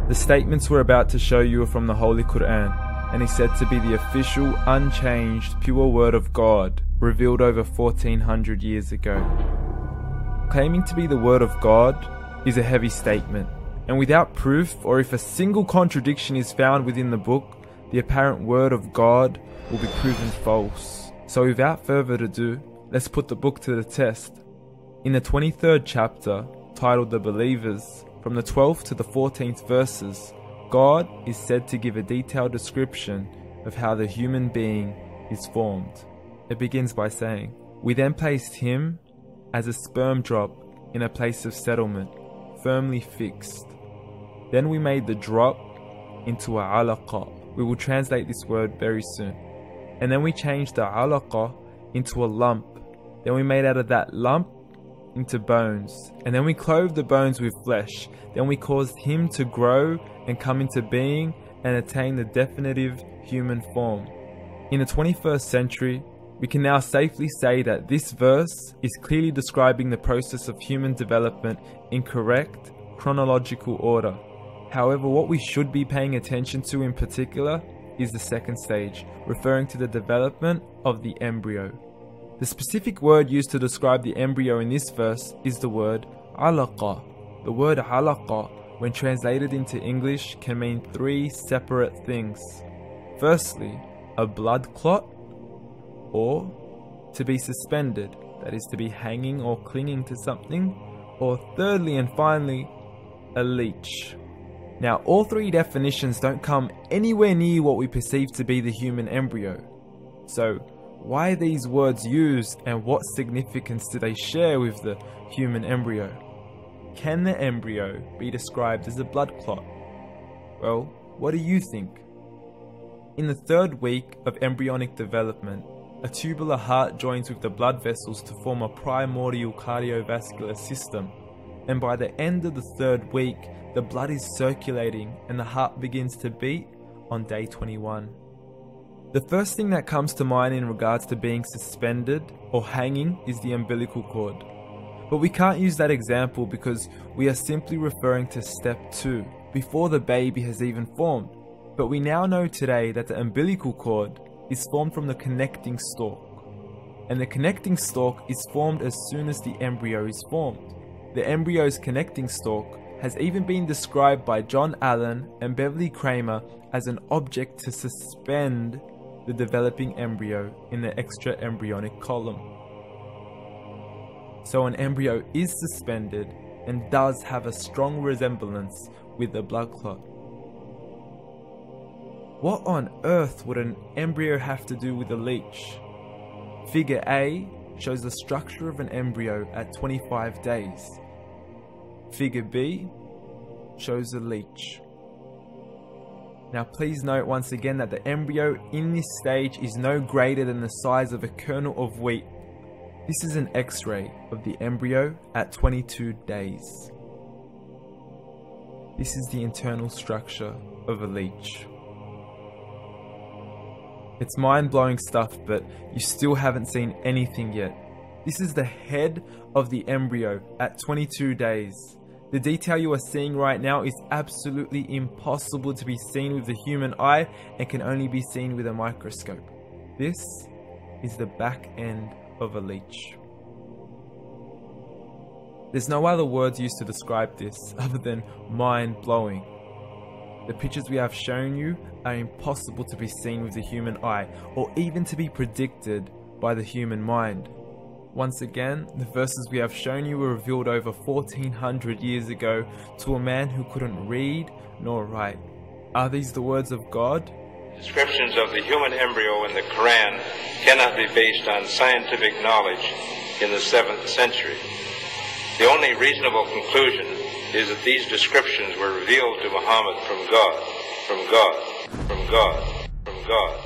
The statements we're about to show you are from the Holy Qur'an, and is said to be the official, unchanged, pure word of God, revealed over 1400 years ago. Claiming to be the word of God is a heavy statement, and without proof, or if a single contradiction is found within the book, the apparent word of God will be proven false. So without further ado, let's put the book to the test. In the 23rd chapter, titled The Believers, from the 12th to the 14th verses, God is said to give a detailed description of how the human being is formed. It begins by saying, "We then placed him as a sperm drop in a place of settlement, firmly fixed. Then we made the drop into a alaqa." We will translate this word very soon. "And then we changed the alaqa into a lump. Then we made out of that lump into bones. And then we clothed the bones with flesh. Then we caused him to grow and come into being and attain the definitive human form." In the 21st century, we can now safely say that this verse is clearly describing the process of human development in correct chronological order. However, what we should be paying attention to in particular is the second stage, referring to the development of the embryo. The specific word used to describe the embryo in this verse is the word alaqa. The word alaqa, when translated into English, can mean three separate things. Firstly, a blood clot, or to be suspended, that is to be hanging or clinging to something, or thirdly and finally, a leech. Now, all three definitions don't come anywhere near what we perceive to be the human embryo. So, why are these words used, and what significance do they share with the human embryo? Can the embryo be described as a blood clot? Well, what do you think? In the 3rd week of embryonic development, a tubular heart joins with the blood vessels to form a primordial cardiovascular system, and by the end of the 3rd week, the blood is circulating and the heart begins to beat on day 21. The first thing that comes to mind in regards to being suspended or hanging is the umbilical cord. But we can't use that example because we are simply referring to step 2, before the baby has even formed. But we now know today that the umbilical cord is formed from the connecting stalk. And the connecting stalk is formed as soon as the embryo is formed. The embryo's connecting stalk has even been described by John Allen and Beverly Kramer as an object to suspend the developing embryo in the extra-embryonic column. So an embryo is suspended and does have a strong resemblance with the blood clot. What on earth would an embryo have to do with a leech? Figure A shows the structure of an embryo at 25 days. Figure B shows a leech. Now please note once again that the embryo in this stage is no greater than the size of a kernel of wheat. This is an X-ray of the embryo at 22 days. This is the internal structure of a leech. It's mind-blowing stuff, but you still haven't seen anything yet. This is the head of the embryo at 22 days. The detail you are seeing right now is absolutely impossible to be seen with the human eye and can only be seen with a microscope. This is the back end of a leech. There's no other words used to describe this other than mind-blowing. The pictures we have shown you are impossible to be seen with the human eye or even to be predicted by the human mind. Once again, the verses we have shown you were revealed over 1400 years ago to a man who couldn't read nor write. Are these the words of God? Descriptions of the human embryo in the Quran cannot be based on scientific knowledge in the 7th century. The only reasonable conclusion is that these descriptions were revealed to Muhammad from God, from God, from God, from God.